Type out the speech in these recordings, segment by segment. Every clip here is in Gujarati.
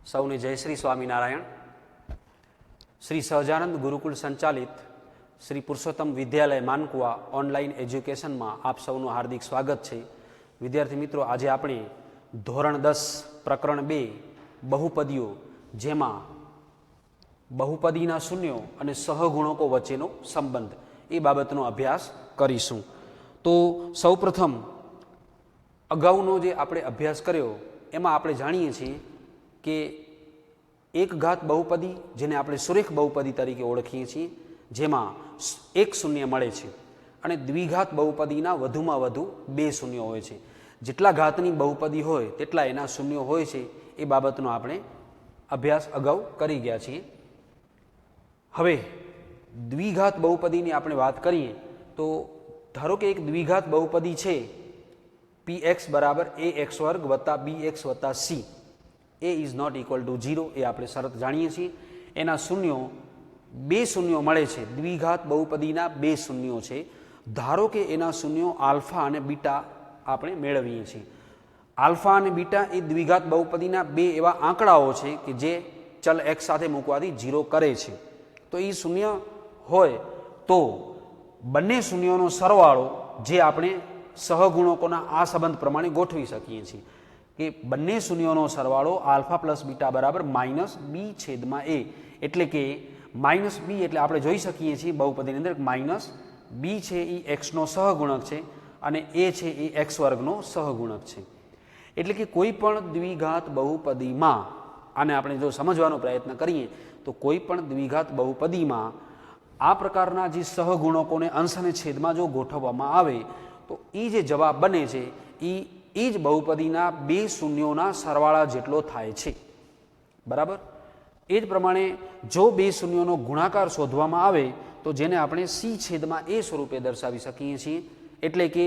સૌને જય શ્રી સ્વામિનારાયણ. શ્રી સહજાનંદ ગુરુકુળ સંચાલિત શ્રી પુરુષોત્તમ વિદ્યાલય માનકુવા ઓનલાઈન એજ્યુકેશનમાં આપ સૌનું હાર્દિક સ્વાગત છે. વિદ્યાર્થી મિત્રો, આજે આપણે ધોરણ 10 પ્રકરણ 2 બહુપદીઓ, જેમાં બહુપદીના શૂન્યો અને સહગુણકો વચ્ચેનો સંબંધ, એ બાબતનો અભ્યાસ કરીશું. તો સૌપ્રથમ અગાઉનો જે આપણે અભ્યાસ કર્યો એમાં આપણે જાણીએ છીએ કે એક ઘાત બહુપદી, જેને આપણે સુરેખ બહુપદી તરીકે ઓળખીએ છીએ, જેમાં એક શૂન્ય મળે છે, અને દ્વિઘાત બહુપદીના વધુમાં વધુ બે શૂન્યો હોય છે. જેટલા ઘાતની બહુપદી હોય તેટલા એના શૂન્યો હોય છે. એ બાબતનો આપણે અભ્યાસ અગાઉ કરી ગયા છીએ. હવે દ્વિઘાત બહુપદીની આપણે વાત કરીએ તો ધારો કે એક દ્વિઘાત બહુપદી છે px બરાબર ax વર્ગ વત્તા bx વત્તા c, a is not equal to 0, એ આપણે શરત જાણીએ છીએ. એના શૂન્યો બે શૂન્યો મળે છે. દ્વિઘાત બહુપદીના બે શૂન્યો છે. ધારો કે એના શૂન્યો આલ્ફા અને બીટા આપણે મેળવીએ છીએ. આલ્ફા અને બીટા એ દ્વિઘાત બહુપદીના બે એવા આંકડાઓ છે કે જે ચલ x સાથે મૂકવાથી 0 કરે છે. તો એ શૂન્ય હોય તો બંને શૂન્યોનો સરવાળો, જે આપણે સહગુણકોના આ સંબંધ પ્રમાણે ગોઠવી શકીએ છીએ કે બંને શૂન્યોનો સરવાળો આલ્ફા પ્લસ બીટા બરાબર માઇનસ બી છેદમાં એ, એટલે કે માઇનસ બી એટલે આપણે જોઈ શકીએ છીએ બહુપદીની અંદર માઇનસ બી છે એ એક્સનો સહગુણક છે અને એ છે એ એક્સ વર્ગનો સહગુણક છે. એટલે કે કોઈ પણ દ્વિઘાત બહુપદીમાં, આને આપણે જો સમજવાનો પ્રયત્ન કરીએ તો કોઈ પણ દ્વિઘાત બહુપદીમાં આ પ્રકારના જે સહગુણકોને અંશ અને છેદમાં જો ગોઠવવામાં આવે તો એ જે જવાબ બને છે એ જ બહુપદીના બે શૂન્યોના સરવાળા જેટલો થાય છે. બરાબર? એ જ પ્રમાણે જો બે શૂન્યોનો ગુણાકાર શોધવામાં આવે તો જેને આપણે સી છેદમાં એ સ્વરૂપે દર્શાવી શકીએ છીએ. એટલે કે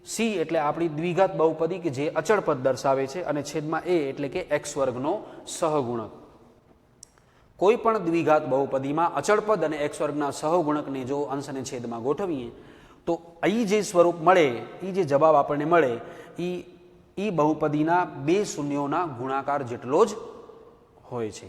સી એટલે આપણી દ્વિઘાત બહુપદી કે જે અચળ પદ દર્શાવે છે, અને છેદમાં એ એટલે કે એક્સ વર્ગનો સહગુણક. કોઈ પણ દ્વિઘાત બહુપદીમાં અચળ પદ અને એક્સ વર્ગના સહગુણકને જો અંશ અને છેદમાં ગોઠવીએ તો અહીં જે સ્વરૂપ મળે, એ જે જવાબ આપણને મળે એ બહુપદીના બે શૂન્યોના ગુણાકાર જેટલો જ હોય છે.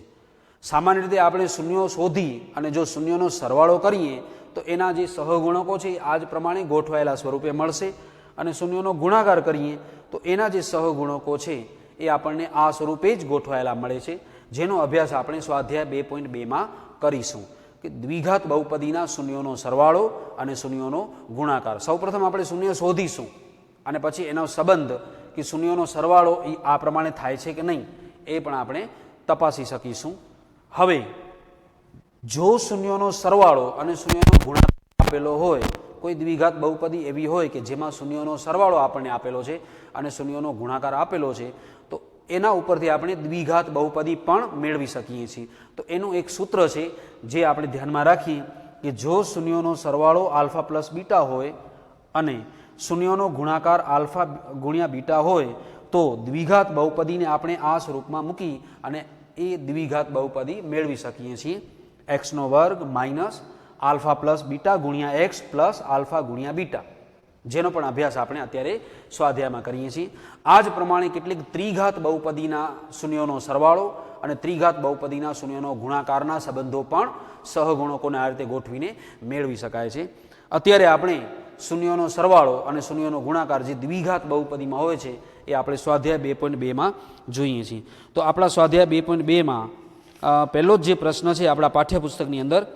સામાન્ય રીતે આપણે શૂન્યો શોધી અને જો શૂન્યોનો સરવાળો કરીએ તો એના જે સહગુણકો છે એ આ જ પ્રમાણે ગોઠવાયેલા સ્વરૂપે મળશે, અને શૂન્યોનો ગુણાકાર કરીએ તો એના જે સહગુણકો છે એ આપણને આ સ્વરૂપે જ ગોઠવાયેલા મળે છે, જેનો અભ્યાસ આપણે સ્વાધ્યાય 2.2માં કરીશું કે દ્વિઘાત બહુપદીના શૂન્યોનો સરવાળો અને શૂન્યોનો ગુણાકાર. સૌપ્રથમ આપણે શૂન્ય શોધીશું અને પછી એનો સંબંધ કે શૂન્યોનો સરવાળો એ આ પ્રમાણે થાય છે કે નહીં એ પણ આપણે તપાસી શકીશું. હવે જો શૂન્યોનો સરવાળો અને શૂન્યનો ગુણાકાર આપેલો હોય, કોઈ દ્વિઘાત બહુપદી એવી હોય કે જેમાં શૂન્યોનો સરવાળો આપણને આપેલો છે અને શૂન્યોનો ગુણાકાર આપેલો છે, તો એના ઉપરથી આપણે દ્વિઘાત બહુપદી પણ મેળવી શકીએ છીએ. તો એનું એક સૂત્ર છે જે આપણે ધ્યાનમાં રાખીએ કે જો શૂન્યોનો સરવાળો આલ્ફા પ્લસ બીટા હોય અને શૂન્યોનો ગુણાકાર આલ્ફા ગુણ્યા બીટા હોય તો દ્વિઘાત બહુપદીને આપણે આ સ્વરૂપમાં મૂકી અને એ દ્વિઘાત બહુપદી મેળવી શકીએ છીએ. એક્સનો વર્ગ માઇનસ આલ્ફા પ્લસ બીટા ગુણ્યા એક્સ પ્લસ આલ્ફા ગુણ્યા બીટા, જેનો પણ અભ્યાસ આપણે અત્યારે સ્વાધ્યાયમાં કરીએ છીએ. આ જ પ્રમાણે કેટલીક ત્રિઘાત બહુપદીના શૂન્યોનો સરવાળો અને ત્રિઘાત બહુપદીના શૂન્યોનો ગુણાકારના સંબંધો પણ સહગુણકોને આ રીતે ગોઠવીને મેળવી શકાય છે. અત્યારે આપણે શૂન્યોનો સરવાળો અને શૂન્યોનો ગુણાકાર જે દ્વિઘાત બહુપદીમાં હોય છે એ આપણે સ્વાધ્યાય 2.2માં જોઈએ છીએ. તો આપણા સ્વાધ્યાય 2.2માં પહેલો જ જે પ્રશ્ન છે આપણા પાઠ્યપુસ્તકની અંદર,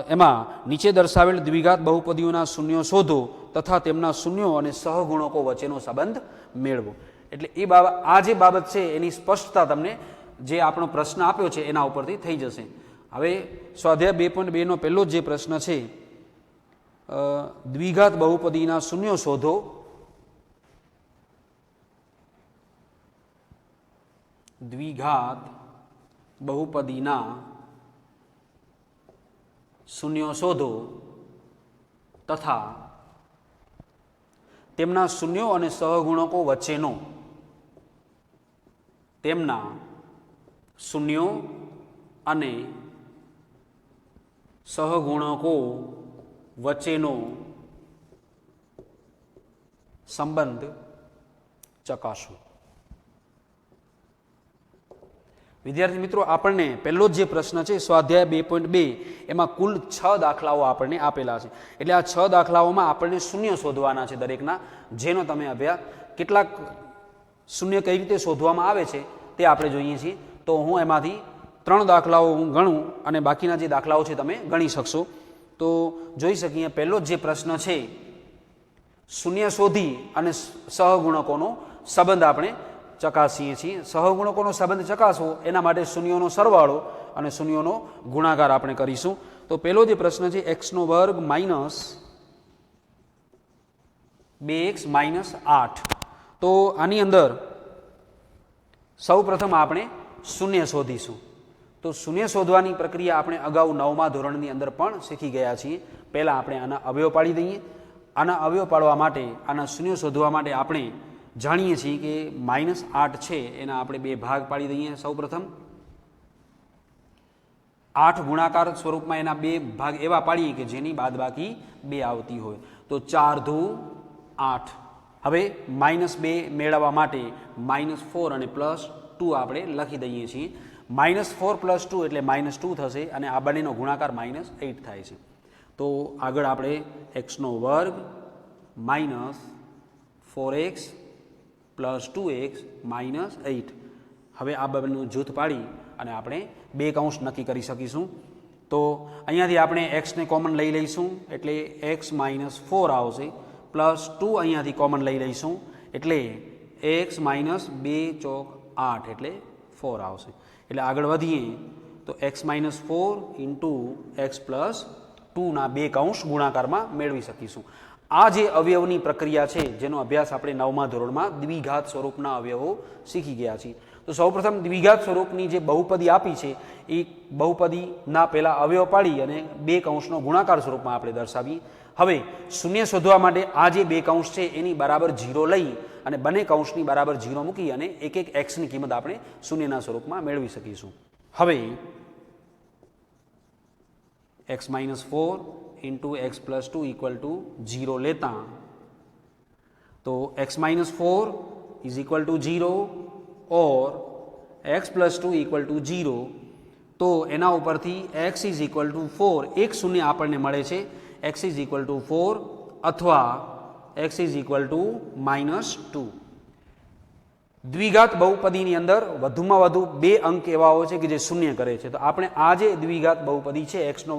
એમાં નીચે દર્શાવેલ દ્વિઘાત બહુપદીઓના શૂન્યો શોધો તથા તેમના શૂન્યો અને સહગુણકો વચ્ચેનો સંબંધ મેળવો. એટલે એ બાબત, આ જે બાબત છે એની સ્પષ્ટતા તમને જે આપણો પ્રશ્ન આપ્યો છે એના ઉપરથી થઈ જશે. હવે સ્વાધ્યાય 2.2નો પહેલો જ જે પ્રશ્ન છે, દ્વિઘાત બહુપદીના શૂન્યો શોધો દ્વિઘાત બહુપદીના શૂન્યો શોધો તથા તેમના શૂન્યો અને સહગુણકો વચ્ચેનો, તેમના શૂન્યો અને સહગુણકો વચ્ચેનો સંબંધ ચકાસો. વિદ્યાર્થી મિત્રો, આપણને પહેલો જ જે પ્રશ્ન છે સ્વાધ્યાય 2.2 એમાં કુલ 6 દાખલાઓ આપણને આપેલા છે. એટલે આ 6 દાખલાઓમાં આપણને શૂન્ય શોધવાના છે દરેકના, જેનો તમે અભ્યાસ કેટલાક શૂન્ય કઈ રીતે શોધવામાં આવે છે તે આપણે જોઈએ છીએ. તો હું એમાંથી 3 દાખલાઓ હું ગણું અને બાકીના જે દાખલાઓ છે તમે ગણી શકશો. તો જોઈ શકીએ પહેલો જ જે પ્રશ્ન છે, શૂન્ય શોધી અને સહગુણકોનો સંબંધ આપણે ચકાસીએ છીએ. સહગુણકોનો સંબંધ ચકાસવો એના માટે શૂન્યોનો સરવાળો અને શૂન્યોનો ગુણાકાર આપણે કરીશું. તો પહેલો જે પ્રશ્ન છે x² માઇનસ 2x માઇનસ 8. તો આની અંદર સૌ પ્રથમ આપણે શૂન્ય શોધીશું. તો શૂન્ય શોધવાની પ્રક્રિયા આપણે અગાઉ 9મા ધોરણની અંદર પણ શીખી ગયા છીએ. પહેલાં આપણે આના અવયવ પાડી દઈએ. આના અવયવ પાડવા માટે, આના શૂન્ય શોધવા માટે આપણે જાણીએ છીએ કે -8 છે એના આપણે 2 ભાગ પાડી દઈએ. સૌ પ્રથમ 8 ગુણાકાર સ્વરૂપમાં એના 2 ભાગ એવા પાડીએ કે જેની બાદબાકી 2 આવતી હોય. તો 4 દુ 8. હવે -2 મેળવવા માટે -4 અને +2 આપણે લખી દઈએ છીએ. -4 + 2 એટલે -2 થશે અને આ બંનેનો ગુણાકાર -8 થાય છે. તો આગળ આપણે x² minus 4x plus 2x minus 8. હવે આ બંનેનું જૂથ પાડી અને આપણે 2 કૌંસ નક્કી કરી શકીશું. તો અહીંયાથી આપણે xને કોમન લઈ લઈશું એટલે x - 4 આવશે, પ્લસ 2 અહીંયાથી કોમન લઈ લઈશું એટલે x - 2 ચોક 8 એટલે 4 આવશે. એટલે આગળ વધીએ તો x - 4 ઇન્ટુ x પ્લસ 2ના 2 કૌંસ ગુણાકારમાં મેળવી શકીશું. આ જે અવયવની પ્રક્રિયા છે જેનો અભ્યાસ આપણે 9મા ધોરણમાં દ્વિઘાત સ્વરૂપના અવયવો શીખી ગયા છીએ. તો સૌપ્રથમ દ્વિઘાત સ્વરૂપની જે બહુપદી આપી છે એ બહુપદીના પહેલા અવયવ પાડી અને 2 કૌંસનો ગુણાકાર સ્વરૂપમાં આપણે દર્શાવીએ. હવે શૂન્ય શોધવા માટે આ જે 2 કૌંસ છે એની બરાબર 0 લઈ અને બંને કૌંસની બરાબર 0 મૂકી અને એક એક એક્સની કિંમત આપણે શૂન્યના સ્વરૂપમાં મેળવી શકીશું. હવે x - 4 into x plus 2 equal to 0 लेता तो x - 4 इज इक्वल टू 0 और x प्लस 2 इक्वल टू 0. तो एना उपरथी x इज इक्वल टू 4 एक शून्य आपने मळे छे. x इज इक्वल टू 4 अथवा x इज इक्वल टू -2. દ્વિઘાત બહુપદીની અંદર વધુમાં વધુ 2 અંક એવા હોય છે કે જે શૂન્ય કરે છે. તો આપણે આ જે દ્વિઘાત બહુપદી છે x² -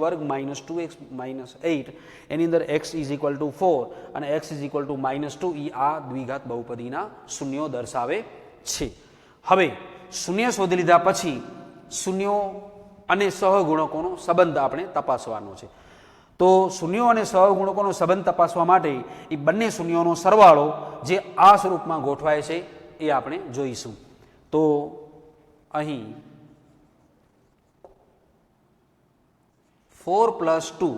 2x - 8 એની અંદર x ઇઝ ઇક્વલ ટુ 4 અને x ઇઝ ઇક્વલ ટુ -2 એ આ દ્વિઘાત બહુપદીના શૂન્યો દર્શાવે છે. હવે શૂન્ય શોધી લીધા પછી શૂન્યો અને સહગુણકોનો સંબંધ આપણે તપાસવાનો છે. તો શૂન્યો અને સહગુણકોનો સંબંધ તપાસવા માટે એ બંને શૂન્યોનો સરવાળો જે આ સ્વરૂપમાં ગોઠવાય છે એ આપણે જોઈશું. તો અહીં 4 + 2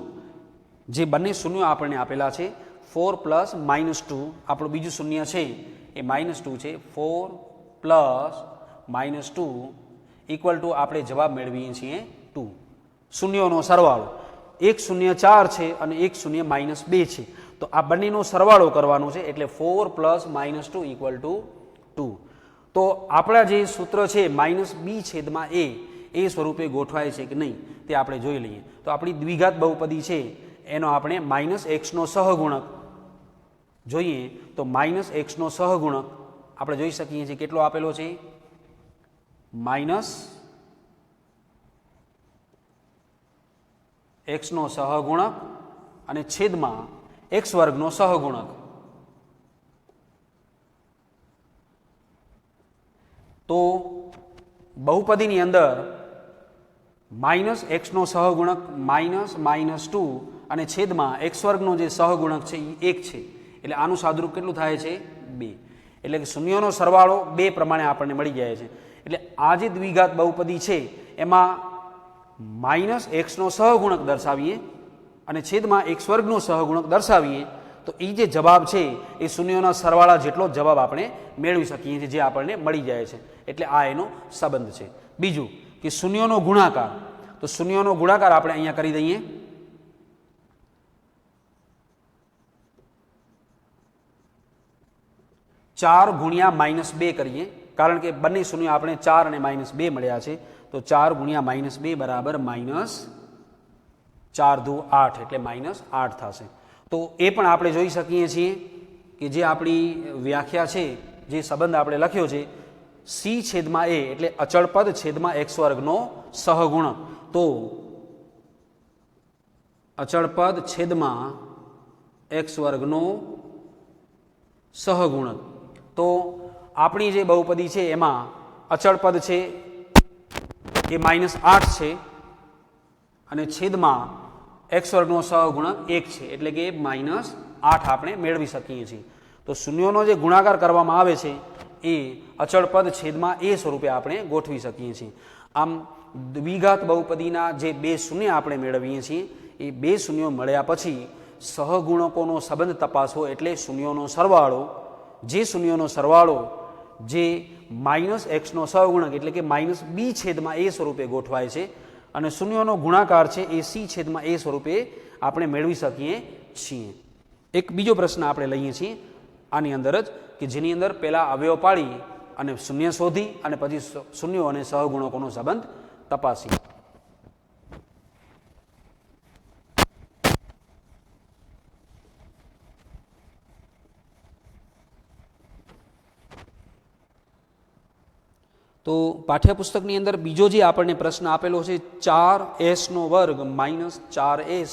જે બંને શૂન્યો આપણને આપેલા છે, 4 + -2 આપણું બીજું શૂન્ય છે એ -2 છે. 4 + -2 ઇક્વલ ટુ આપણે જવાબ મેળવીએ છીએ 2. શૂન્યોનો સરવાળો એક શૂન્ય 4 છે અને એક શૂન્ય -2 છે. તો આ બંનેનો સરવાળો કરવાનો છે એટલે 4 + -2 ઇક્વલ ટુ 2. તો આપણા જે સૂત્ર છે -b/a એ સ્વરૂપે ગોઠવાય છે કે નહીં તે આપણે જોઈ લઈએ. તો આપણી દ્વિઘાત બહુપદી છે એનો આપણે -xનો સહગુણક જોઈએ. તો -xનો સહગુણક આપણે જોઈ શકીએ છીએ કેટલો આપેલો છે, -xનો સહગુણક અને છેદમાં x² સહગુણક. તો બહુપદીની અંદર -xનો સહગુણક -2 અને છેદમાં x² જે સહગુણક છે એ 1 છે. એટલે આનું સાદુરૂપ કેટલું થાય છે, 2. એટલે કે શૂન્યોનો સરવાળો 2 પ્રમાણે આપણને મળી જાય છે. એટલે આ જે દ્વિઘાત બહુપદી છે એમાં -xનો સહગુણક દર્શાવીએ અને છેદમાં x² સહગુણક દર્શાવીએ તો એ જે જવાબ છે એ શૂન્યોના સરવાળા જેટલો જવાબ આપણે મેળવી શકીએ છીએ, જે આપણને મળી જાય છે. એટલે આ એનો સંબંધ છે. બીજું કે શૂન્યોનો ગુણાકાર. તો શૂન્યોનો ગુણાકાર આપણે અહીંયા કરી દઈએ. ચાર ગુણ્યા -2 કરીએ કારણ કે બંને શૂન્યો આપણે 4 અને -2 મળ્યા છે, તો 4 ગુણ્યા -2 બરાબર -4 દુ 8 એટલે -8 થશે. તો એ પણ આપણે જોઈ શકીએ છીએ કે જે આપણી વ્યાખ્યા છે, જે સંબંધ આપણે લખ્યો છે, સી છેદમાં એ એટલે અચળ પદ છેદમાં x વર્ગનો સહગુણક. તો અચળ પદ છેદમાં x વર્ગનો સહગુણક. તો આપણી જે બહુપદી છે એમાં અચળ પદ છે એ -8 છે અને છેદમાં x વર્ગનો સહગુણક 1 છે, એટલે કે -8 આપણે મેળવી શકીએ છીએ. તો શૂન્યોનો જે ગુણાકાર કરવામાં આવે છે એ અચળ પદ છેદમાં એ સ્વરૂપે આપણે ગોઠવી શકીએ છીએ. આમ દ્વિઘાત બહુપદીના જે બે શૂન્ય આપણે મેળવીએ છીએ એ બે શૂન્યો મળ્યા પછી સહગુણકોનો સંબંધ તપાસવો, એટલે શૂન્યોનો સરવાળો, જે શૂન્યોનો સરવાળો જે -xનો સહગુણક એટલે કે -b છેદમાં એ સ્વરૂપે ગોઠવાય છે અને શૂન્યોનો ગુણાકાર છે એ c છેદમાં એ સ્વરૂપે આપણે મેળવી શકીએ છીએ. એક બીજો પ્રશ્ન આપણે લઈએ છીએ આની અંદર જ, કે જેની અંદર પહેલા અવયવ પાડી અને શૂન્ય શોધી અને પછી શૂન્યો અને સહગુણકોનો સંબંધ તપાસી. તો પાઠ્યપુસ્તકની અંદર બીજો જે આપણને પ્રશ્ન આપેલો છે 4s² -4s,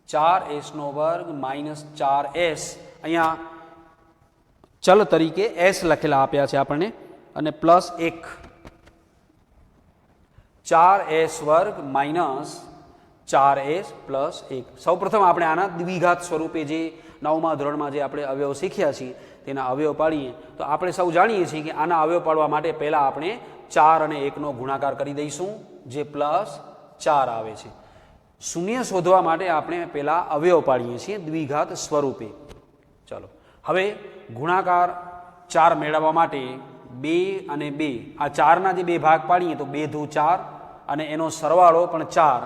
4s² -4s, અહીંયા ચલ તરીકે s લખેલા આપ્યા છે આપણને અને +1, 4s² -4s +1. સૌપ્રથમ આપણે આના દ્વિઘાત સ્વરૂપે જે 9મા ધોરણમાં જે આપણે અવયવ શીખ્યા છીએ તેના અવયવ પાડીએ. તો આપણે સૌ જાણીએ છીએ કે આના અવયવ પાડવા માટે પહેલાં આપણે 4 અને 1નો ગુણાકાર કરી દઈશું, જે +4 આવે છે. શૂન્ય શોધવા માટે આપણે પહેલાં અવયવ પાડીએ છીએ દ્વિઘાત સ્વરૂપે. ચલો હવે ગુણાકાર 4 મેળવવા માટે 2 અને 2, આ 4ના જે બે ભાગ પાડીએ તો 2 દુ 4 અને એનો સરવાળો પણ 4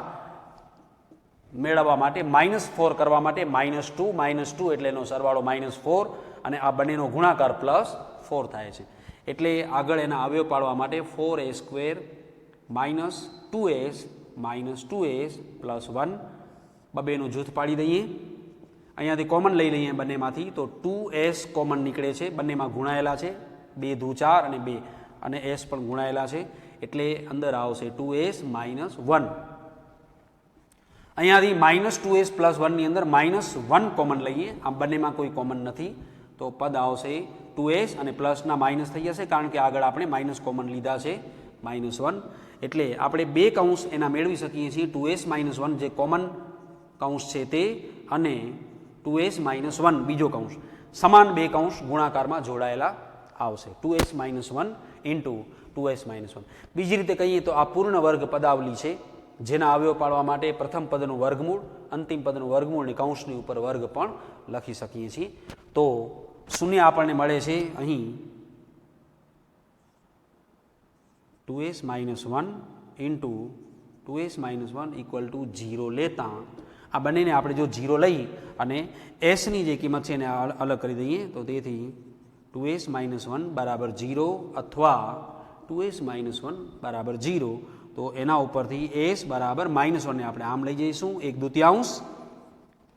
મેળવવા માટે -4 કરવા માટે -2 એટલે એનો સરવાળો -4 અને આ બંનેનો ગુણાકાર +4 થાય છે. એટલે આગળ એના અવયવ પાડવા માટે 4a² -2s +1 બબેનું જૂથ પાડી દઈએ. અહીંયાથી કોમન લઈ લઈએ બંનેમાંથી, તો 2s કોમન નીકળે છે, બંનેમાં ગુણાયેલા છે, 2 દુ 4 અને 2 અને s પણ ગુણાયેલા છે, એટલે અંદર આવશે 2s -1. અહીંયાથી -2s +1 ની અંદર -1 કોમન લઈએ, આમ બંનેમાં કોઈ કોમન નથી, તો પદ આવશે 2s અને પ્લસના માઇનસ થઈ જશે, કારણ કે આગળ આપણે માઇનસ કોમન લીધા છે, -1. એટલે આપણે બે કૌંસ એના મેળવી શકીએ છીએ, 2s -1 જે કોમન કૌંસ છે તે, અને 2s -1 બીજો કૌંસ, સમાન બે કૌંસ ગુણાકારમાં જોડાયેલા આવશે, 2s -1 × 2s -1. બીજી રીતે કહીએ તો આ પૂર્ણ વર્ગ પદાવલી છે, જેના અવયવ પાડવા માટે પ્રથમ પદનું વર્ગમૂળ, અંતિમ પદનું વર્ગમૂળ અને કૌંસની ઉપર વર્ગ પણ લખી શકીએ છીએ. તો શૂન્ય આપણને મળે છે અહીં 2s -1 × 2s -1 = 0 લેતા આ બંનેને આપણે જો 0 લઈ અને એસની જે કિંમત છે એને અલગ કરી દઈએ, તો તેથી 2s -1 = 0 અથવા 2s -1 = 0. તો એના ઉપરથી s બરાબર -1 ને આપણે આમ લઈ જઈશું 1/2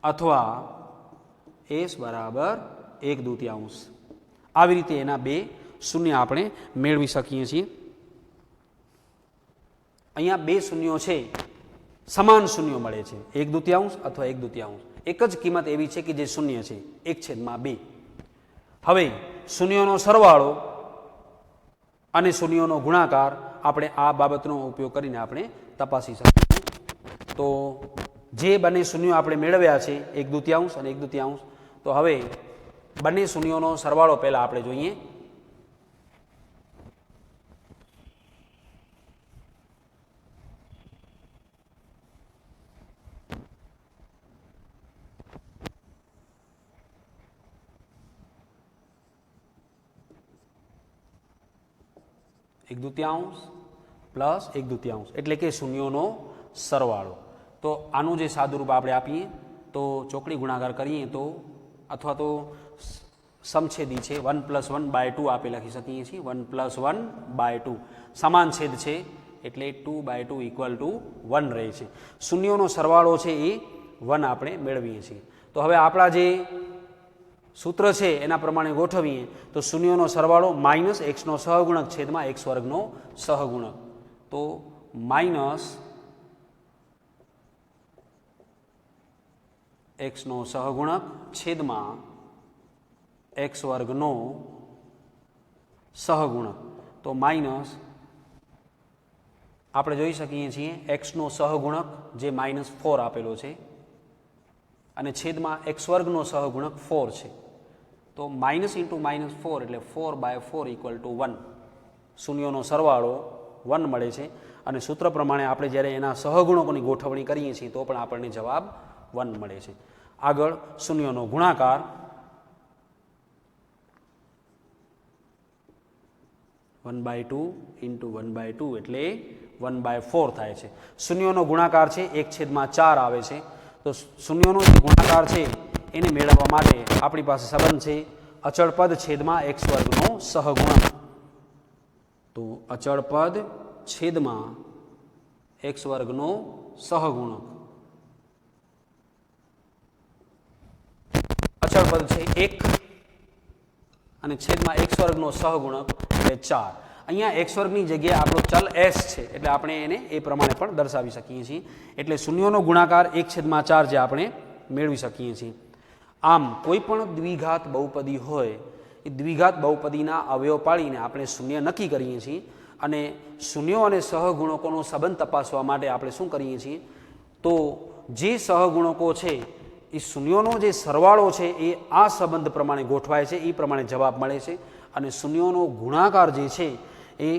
અથવા s બરાબર 1/2. આવી રીતે એના બે શૂન્ય આપણે મેળવી શકીએ છીએ. અહીંયા બે શૂન્યો છે, સમાન શૂન્યો મળે છે, 1/2 અથવા 1/2. એક જ કિંમત એવી છે કે જે શૂન્ય છે, 1/2. હવે શૂન્યોનો સરવાળો અને શૂન્યોનો ગુણાકાર આપણે આ બાબતનો ઉપયોગ કરીને આપણે તપાસી શકીએ. તો જે બંને શૂન્યો આપણે મેળવ્યા છે 1/2 અને 1/2, તો હવે બંને શૂન્યોનો સરવાળો પહેલાં આપણે જોઈએ. +1/2 એટલે કે શૂન્યોનો સરવાળો. તો આનું જે સાદુરૂપ આપણે આપીએ તો ચોકડી ગુણાકાર કરીએ તો, અથવા તો સમછેદી છે 1+1/2 આપણે લખી શકીએ છીએ 1+1/2 સમાન છેદ છે એટલે 2/2 = 1 રહે છે. શૂન્યોનો સરવાળો છે એ 1 આપણે મેળવીએ છીએ. તો હવે આપણા જે સૂત્ર છે એના પ્રમાણે ગોઠવીએ તો શૂન્યોનો સરવાળો માઇનસ એક્સનો સહગુણક છેદમાં એક્સ વર્ગનો સહગુણક. તો માઇનસ એક્સનો સહગુણક છેદમાં એક્સ વર્ગનો સહગુણક. તો માઇનસ આપણે જોઈ શકીએ છીએ એક્સનો સહગુણક જે -4 આપેલો છે અને છેદમાં એક્સ વર્ગનો સહગુણક 4 છે. તો માઇનસ ઇન્ટુ -4 એટલે 4/4 = 1. શૂન્યોનો સરવાળો 1 મળે છે અને સૂત્ર પ્રમાણે આપણે જ્યારે એના સહગુણકોની ગોઠવણી કરીએ છીએ તો પણ આપણને જવાબ 1 મળે છે. આગળ શૂન્યોનો ગુણાકાર. (1/2 × 1/2 એટલે 1/4 થાય છે. શૂન્યોનો ગુણાકાર છે 1/4 આવે છે. તો શૂન્યોનો જે ગુણાકાર છે એને મેળવવા માટે આપણી પાસે સંબંધ છે અચળ પદ છેદમાં એક્સ વર્ગનો સહગુણક. તો અચળ પદ છેદમાં એક્સ વર્ગનો સહગુણક. અચળ પદ છે 1 અને છેદમાં એક્સ વર્ગનો સહગુણક એટલે 4. અહીંયા એક્સ વર્ગની જગ્યાએ આપણો ચલ એસ છે એટલે આપણે એને એ પ્રમાણે પણ દર્શાવી શકીએ છીએ. એટલે શૂન્યોનો ગુણાકાર 1/4 જે આપણે મેળવી શકીએ છીએ. આમ કોઈ પણ દ્વિઘાત બહુપદી હોય એ દ્વિઘાત બહુપદીના અવયવ પાડીને આપણે શૂન્ય નક્કી કરીએ છીએ અને શૂન્યો અને સહગુણકોનો સંબંધ તપાસવા માટે આપણે શું કરીએ છીએ તો જે સહગુણકો છે એ શૂન્યોનો જે સરવાળો છે એ આ સંબંધ પ્રમાણે ગોઠવાય છે એ પ્રમાણે જવાબ મળે છે અને શૂન્યોનો ગુણાકાર જે છે એ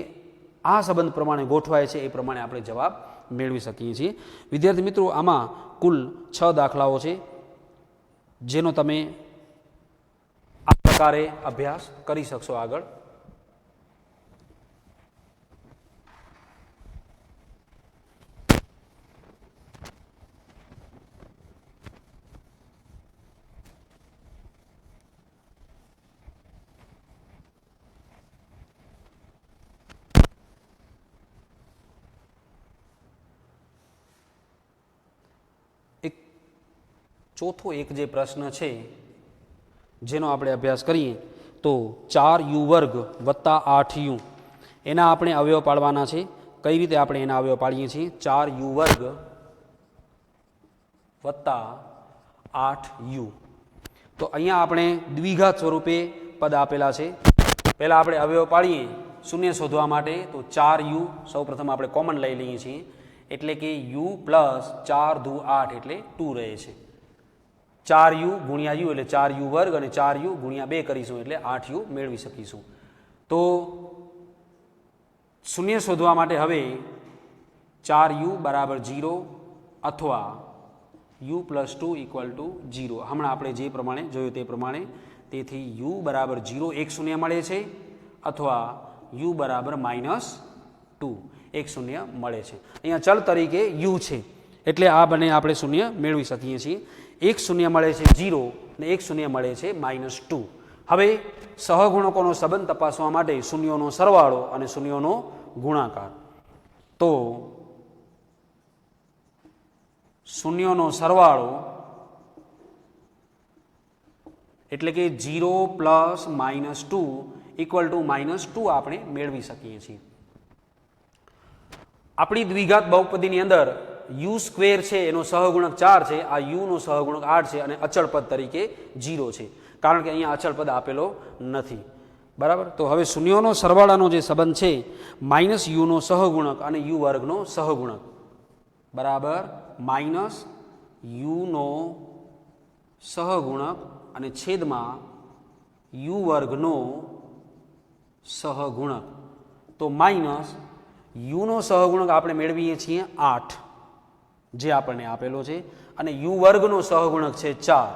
આ સંબંધ પ્રમાણે ગોઠવાય છે એ પ્રમાણે આપણે જવાબ મેળવી શકીએ છીએ. વિદ્યાર્થી મિત્રો આમાં કુલ 6 દાખલાઓ છે જેનો તમે આ પ્રકારે અભ્યાસ કરી શકશો. આગળ ચોથો એક જે પ્રશ્ન છે જેનો આપણે અભ્યાસ કરીએ તો 4u² + 8u એના આપણે અવયવ પાડવાના છે. કઈ રીતે આપણે એના અવયવ પાડીએ છીએ? 4u² + 8u. તો અહીંયા આપણે દ્વિઘાત સ્વરૂપે પદ આપેલા છે. પહેલાં આપણે અવયવ પાડીએ શૂન્ય શોધવા માટે. તો 4u સૌપ્રથમ આપણે કોમન લઈ લઈએ છીએ એટલે કે u + 4 × 8 એટલે 2 રહે છે. 4u × u એટલે 4u² અને 4u × 2 કરીશું એટલે 8u મેળવી શકીશું. તો શૂન્ય શોધવા માટે હવે 4u = 0 અથવા u + 2 = 0. હમણાં આપણે જે પ્રમાણે જોયું તે પ્રમાણે. તેથી u = 0 એક શૂન્ય મળે છે અથવા u = -2 એક શૂન્ય મળે છે. અહીંયા ચલ તરીકે u છે એટલે આ બંને આપણે શૂન્ય મેળવી શકીએ છીએ. એક શૂન્ય મળે છે 0 અને એક શૂન્ય મળે છે -2. હવે સહગુણકોનો સંબંધ તપાસવા માટે શૂન્યોનો સરવાળો અને શૂન્યોનો ગુણાકાર. તો શૂન્યોનો સરવાળો એટલે કે 0 + -2 = -2 આપણે મેળવી શકીએ છીએ. આપણી દ્વિઘાત બહુપદીની અંદર u² છે એનો સહગુણક 4 છે. આ u નો સહગુણક 8 છે અને અચળ પદ તરીકે 0 છે કારણ કે અહીંયા અચળ પદ આપેલો નથી. બરાબર. તો હવે શૂન્યોનો સરવાળાનો જે સંબંધ છે -u નો સહગુણક અને u² નો સહગુણક બરાબર -u નો સહગુણક અને છેદમાં u² નો સહગુણક. તો -u નો સહગુણક આપણે મેળવીએ છીએ 8 જે આપણને આપેલો છે અને u² નો સહગુણક છે 4.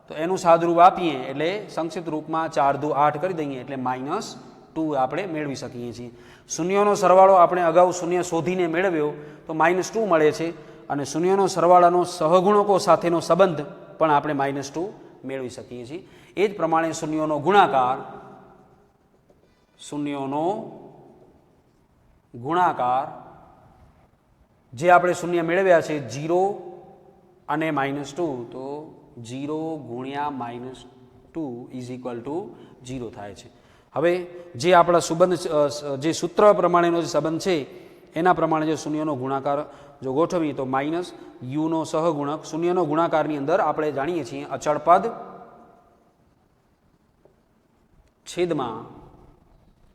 તો એનું સાદુરૂપ આપીએ એટલે સંક્ષિપ્ત રૂપમાં 4 × 8 કરી દઈએ એટલે -2 આપણે મેળવી શકીએ છીએ. શૂન્યોનો સરવાળો આપણે અગાઉ શૂન્ય શોધીને મેળવ્યો તો -2 મળે છે અને શૂન્યોનો સરવાળાનો સહગુણકો સાથેનો સંબંધ પણ આપણે -2 મેળવી શકીએ છીએ. એ જ પ્રમાણે શૂન્યોનો ગુણાકાર જે આપણે શૂન્ય મેળવ્યા છે 0 અને -2, તો 0 ગુણ્યા -2 ઇઝ ઇક્વલ ટુ 0 થાય છે. હવે જે આપણા સંબંધ જે સૂત્ર પ્રમાણેનો જે સંબંધ છે એના પ્રમાણે જે શૂન્યનો ગુણાકાર જો ગોઠવીએ તો -u નો સહગુણક, શૂન્યનો ગુણાકારની અંદર આપણે જાણીએ છીએ અચળ પદ છેદમાં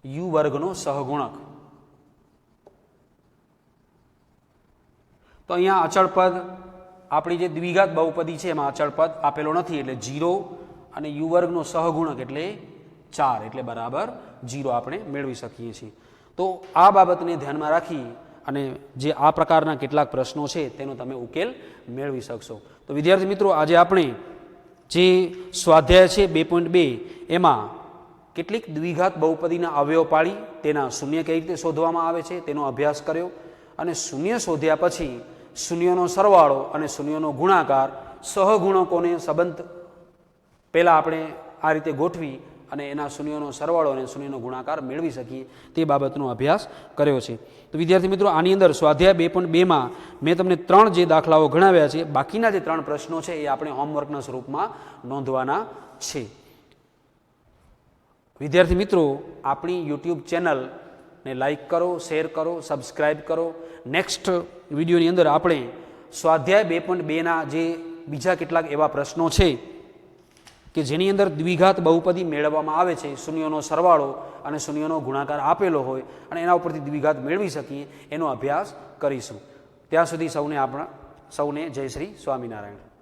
u વર્ગનો સહગુણક. તો અહીંયા અચળ પદ આપણી જે દ્વિઘાત બહુપદી છે એમાં અચળ પદ આપેલો નથી, એટલે 0 અને u વર્ગનો સહગુણક એટલે 4 એટલે બરાબર 0 આપણે મેળવી શકીએ છીએ. તો આ બાબતને ધ્યાનમાં રાખી અને જે આ પ્રકારના કેટલાક પ્રશ્નો છે તેનો તમે ઉકેલ મેળવી શકશો. તો વિદ્યાર્થી મિત્રો, આજે આપણે જે સ્વાધ્યાય છે 2.2 એમાં કેટલીક દ્વિઘાત બહુપદીના અવયવ પાડી તેના શૂન્ય કઈ રીતે શોધવામાં આવે છે તેનો અભ્યાસ કર્યો, અને શૂન્ય શોધ્યા પછી શૂન્યનો સરવાળો અને શૂન્યનો ગુણાકાર સહગુણકોને સંબંધ પહેલાં આપણે આ રીતે ગોઠવી અને એના શૂન્યનો સરવાળો અને શૂન્યનો ગુણાકાર મેળવી શકીએ તે બાબતનો અભ્યાસ કર્યો છે. તો વિદ્યાર્થી મિત્રો, આની અંદર સ્વાધ્યાય 2.2માં મેં તમને 3 જે દાખલાઓ ગણાવ્યા છે, બાકીના જે 3 પ્રશ્નો છે એ આપણે હોમવર્કના સ્વરૂપમાં નોંધવાના છે. વિદ્યાર્થી મિત્રો, આપણી યુટ્યુબ ચેનલને લાઈક કરો, શેર કરો, સબસ્ક્રાઈબ કરો. નેક્સ્ટ વિડીયોની અંદર આપણે સ્વાધ્યાય 2.2ના જે બીજા કેટલાક એવા પ્રશ્નો છે કે જેની અંદર દ્વિઘાત બહુપદી મેળવવામાં આવે છે, શૂન્યનો સરવાળો અને શૂન્યનો ગુણાકાર આપેલો હોય અને એના ઉપરથી દ્વિઘાત મેળવી શકીએ એનો અભ્યાસ કરીશું. ત્યાં સુધી સૌને જય શ્રી સ્વામિનારાયણ.